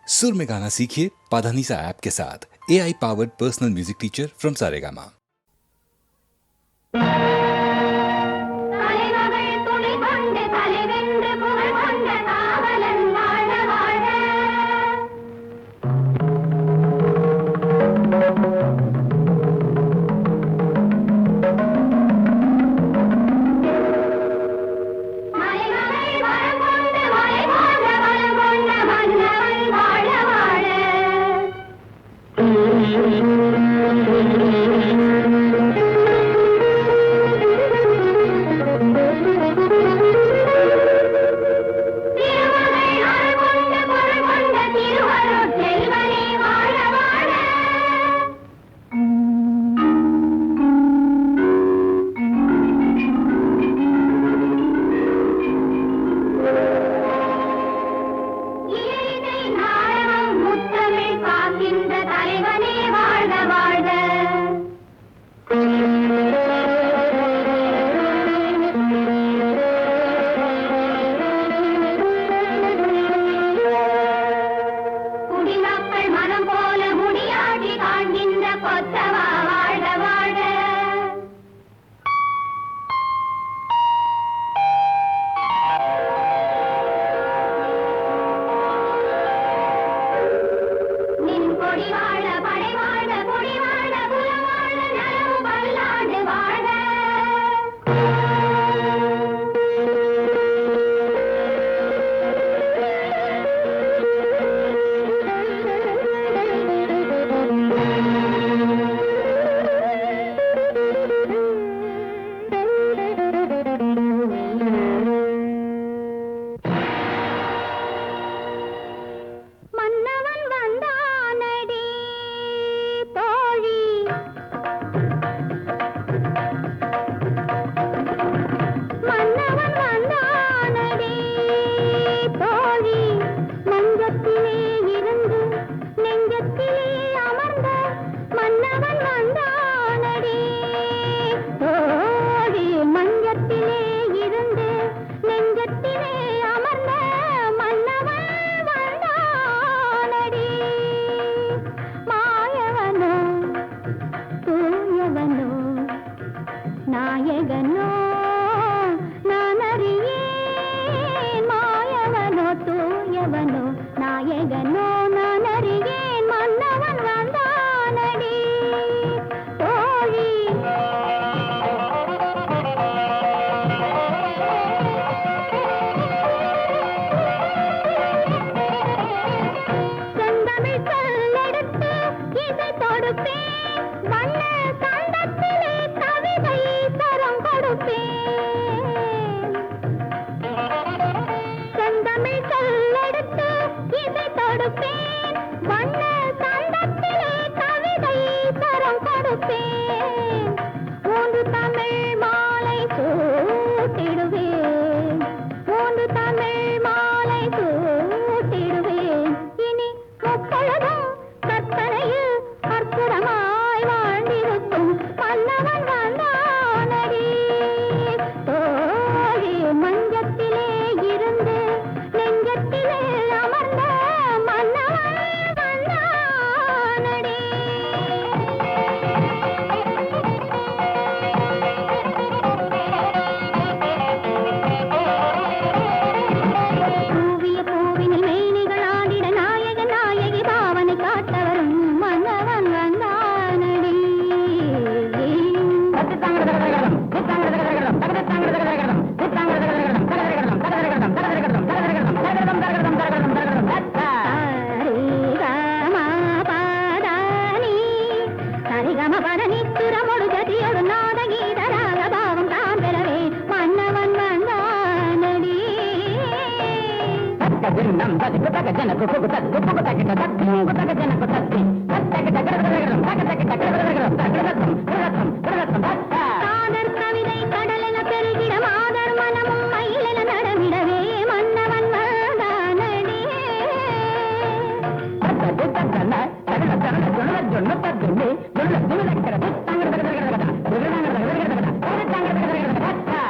सुर में गाना सीखिए पाधानीसा ऐप के साथ। AI powered personal music teacher from Saregama.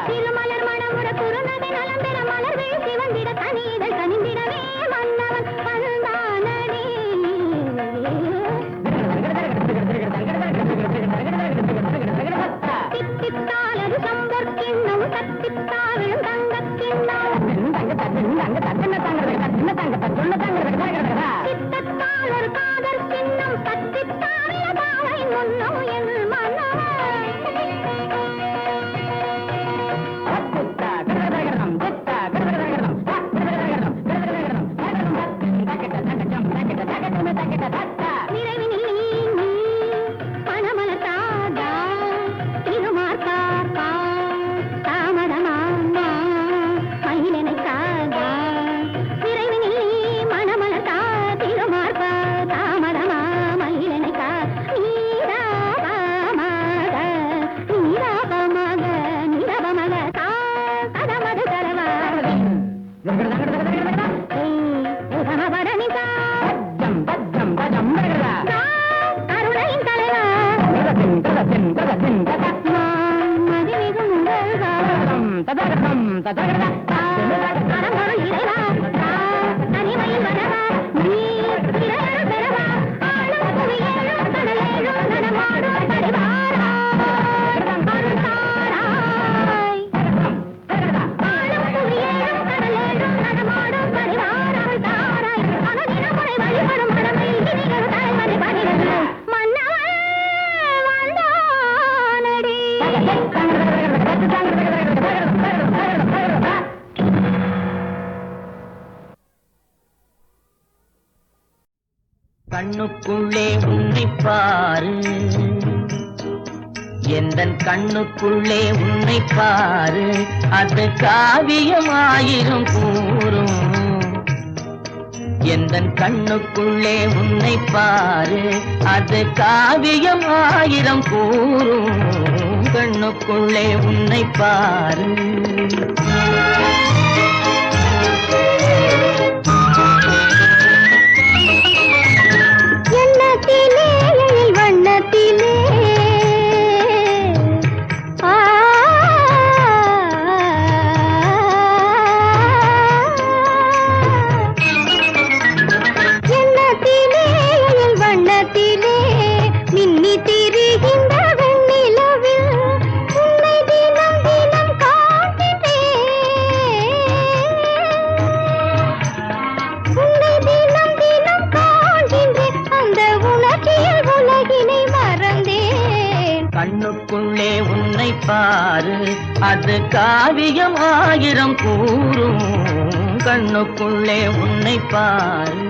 திருமலர் மணமுற குறுநகை நலம்பெற மலர்வேசி வந்திட கனிந்திடவே மன்னவன் வந்தானடி. கண்ணுக்குள்ளே உன்னை பாரு, எந்தன் கண்ணுக்குள்ளே உன்னை பாரு, அது காவியமாயிரம் கூறும். எந்தன் கண்ணுக்குள்ளே உன்னை பாரு, அது காவியமாயிரம் கூறும். கண்ணுக்குள்ளே உன்னை பாரு. கண்ணுக்குள்ளே உன்னை பாரு, அது காவியம் ஆயிரம் கூறும். கண்ணுக்குள்ளே உன்னை பாரு.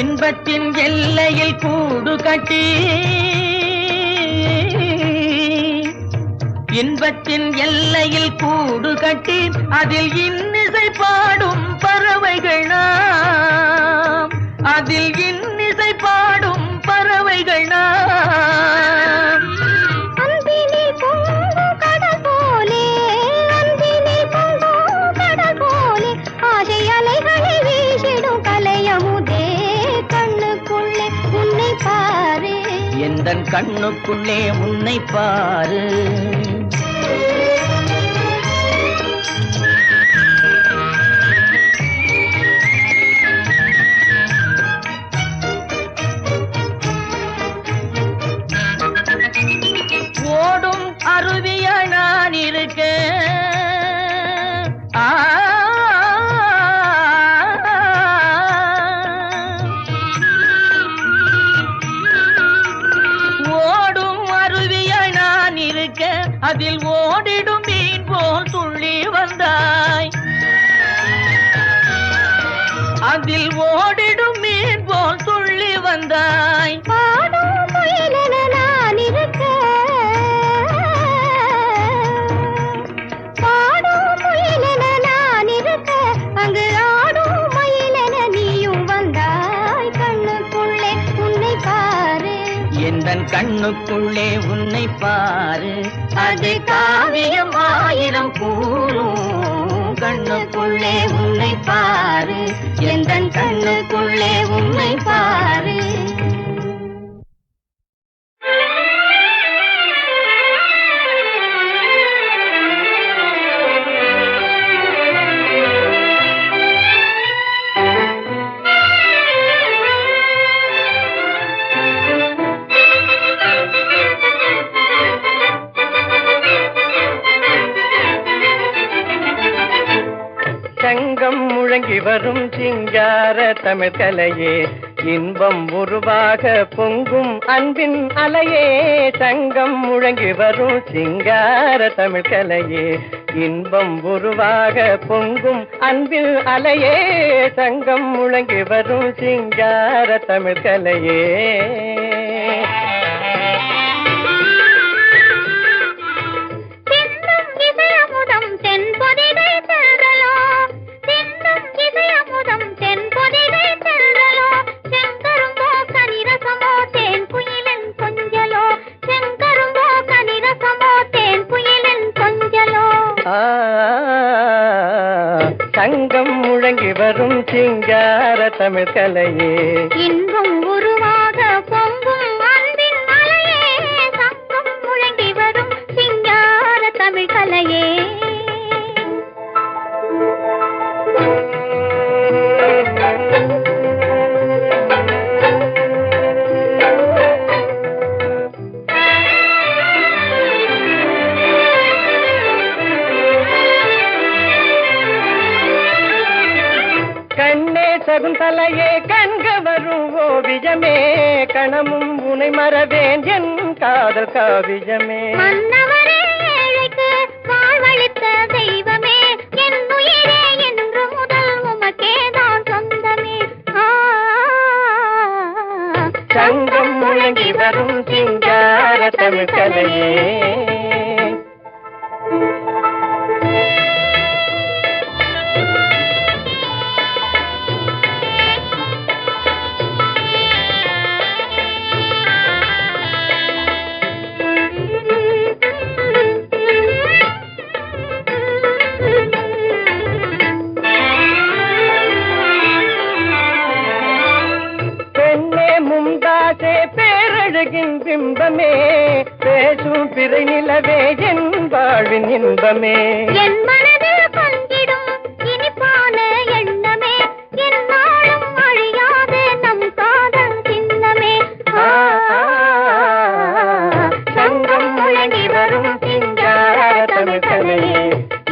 இன்பத்தின் எல்லையில் கூடு கட்டி, இன்பத்தின் எல்லையில் கூடு கட்டி, அதில் இன்னிசை பாடும் பறவைகள் நாம், அதில் இன்னிசை பாடும் பறவைகள் நாம். அன்பினி பொங்கும் கடல் போலே, அன்பினி பொங்கும் கடல் போலே, ஆசை அலைகளை வீசிடும் கலையமுதே. கண்ணுக்குள்ளே உன்னை பாரு, எந்தன் கண்ணுக்குள்ளே உன்னை பாரு. ஓடும் அருவிய நான் இருக்க, ஓடும் அருவிய நான் இருக்க, அதில் ஓடிடும் மீன் போல் துள்ளி வந்தாய், அதில் ஓடிடும் மீன் போல் துள்ளி வந்தாய். பாடும் முயலென நான் இருக்க, பாடும் முயலென நான் இருக்க, அங்கு ஆடும் மயிலென நீயும் வந்தாய். கண்ணுக்குள்ளே உன்னை பாரு, எந்தன் கண்ணுக்குள்ளே உன்னை பாரு, அது காவியம் ஆயிரம் கூறும். கண்ணுக்குள்ளே உன்னை பாரு, எந்தன் கண்ணுக்குள்ளே உன்னை பாரு. சங்கம் முழங்கி வரும் சிங்கார தமிழ் கலையே, இன்பம் உருவாக பொங்கும் அன்பின் அலையே. சங்கம் முழங்கி வரும் சிங்கார தமிழ் கலையே, இன்பம் உருவாக பொங்கும் அன்பின் அலையே. சங்கம் முழங்கி வரும் சிங்கார தமிழ் கலையே. சங்கம் முழங்கி வரும் சிங்கார தமிழ் கலையே, இன்பம் உருவாக பொங்கும் அன்பின் மலையே. சங்கம் முழங்கி வரும் சிங்கார தமிழ் கலையே. சகுந்தலையே கண்க வரும் ஓவியமே, கணமும் உனை மறவேன் என் காதல் காவியமே. மன்னவரே ஏழைக்கு வாழ்வளித்த தெய்வமே, என் உயிரே என்று முதல் உமக்கேதான் சொந்தமே. சங்கம் முழங்கி வரும் சிங்கார தமிழ் கலையே. பேரழகின் பிம்பமே, பேசும் பிறை நிலவே, என் வாழ்வின் இன்பமே. என் மனதில் பங்கிடும் இனிப்பான எண்ணமே, என் நாளும் அழியாத நம் காதல் சின்னமே. சங்கம் முழங்கி வரும் சிங்கார தமிழ் கலையே,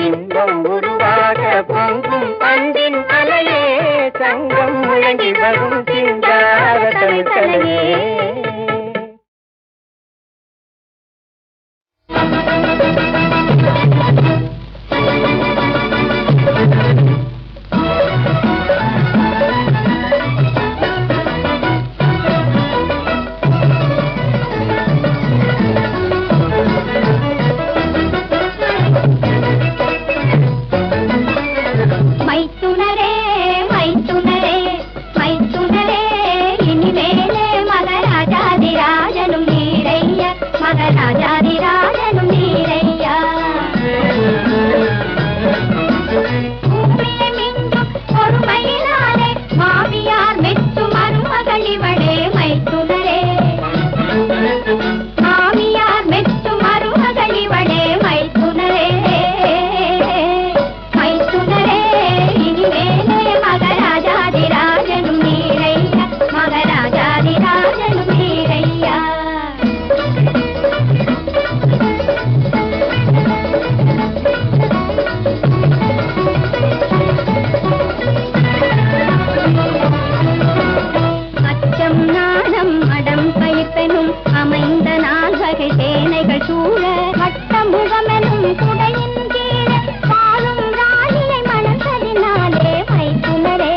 இன்பம் உருவாக பொங்கும் அன்பின் அலையே. சங்கம் முழங்கி வரும் சிங்கார தமிழ் கலையே. மைத்துனரே மைத்துனரே மைத்துனரே, இனிமேலே மகராஜாதிராஜனும் நீரைய, மகராஜாதிராஜனும் நீரைய. பூமியை மிஞ்சும் பொறுமையினாலே மாமியார் மெச்சும் மருமகளிவளே மைத்துனரே. மாமியார் மெச்சும் மருமகளிவளே மைத்துனரே. மைத்துனரே இனிமேலே மகராஜாதிராஜனும் நீரைய, மகராஜாதிராஜனும் நீரைய. அச்சம் நாணம் அடம் கைப்பெனும் அமைந்த நால்வகை சேனைகள் சூழ, வட்ட முகமெனும் குடையின் கீழே பாலும் ராணியை மணந்ததினாலே மைத்துனரே.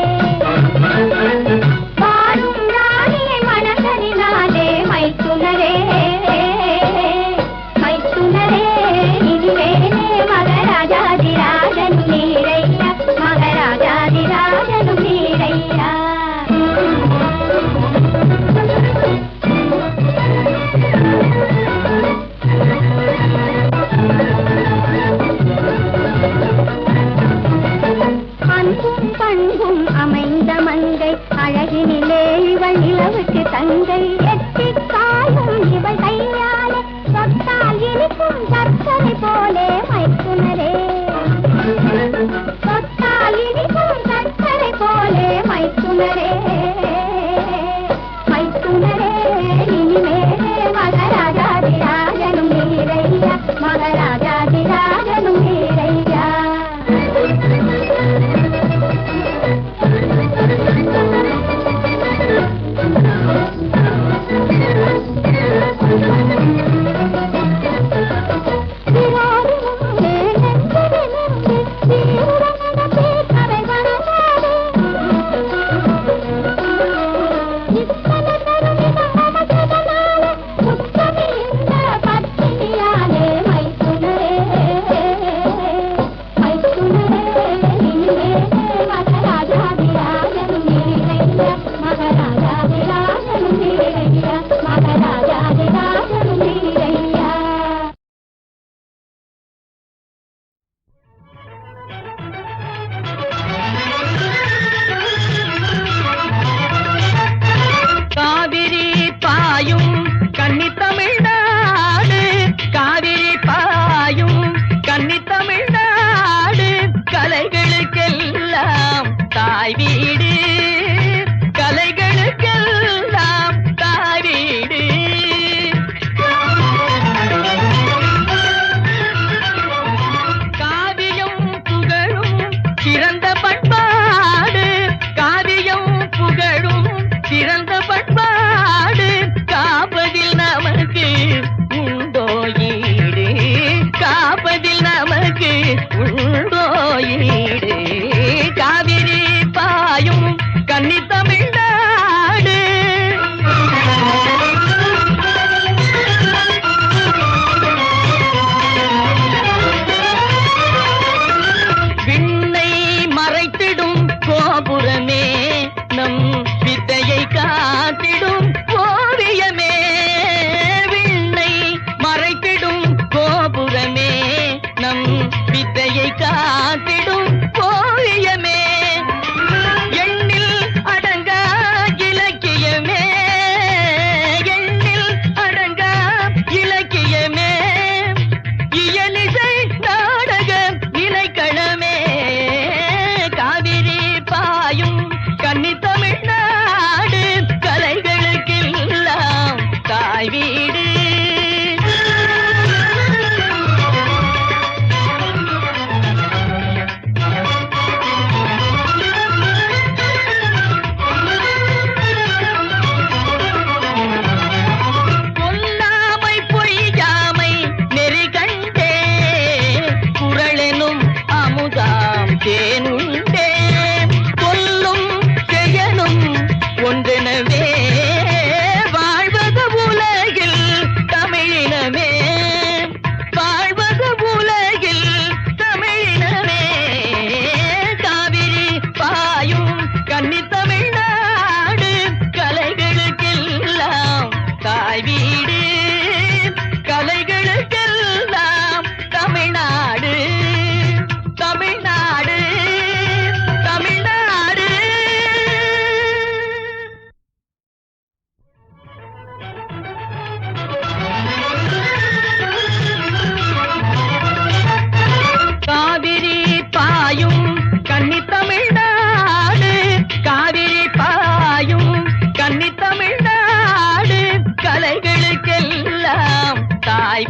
பாலும் ராணியை மணந்ததினாலே மைத்துனரே. மைத்துனரே இனிமேலே மகராஜாதிராஜனும் நீரைய, மகராஜாதிராஜனும் நீரைய. அன்பும் பண்பும் அமைந்த மங்கை, அழகினிலே இவள் நிலவுக்கு தங்கை. எட்டிக் காயும் இவள் கையாலே, தொட்டால் இனிக்கும் சர்க்கரை போலே மைத்துனரே. தொட்டால் இனிக்கும் சர்க்கரை போலே மைத்துனரே. மைத்துனரே இனிமேலே மகராஜாதிராஜனும் நீரைய, மகராஜாதிராஜனும் நீரைய. விரோத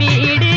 வீடு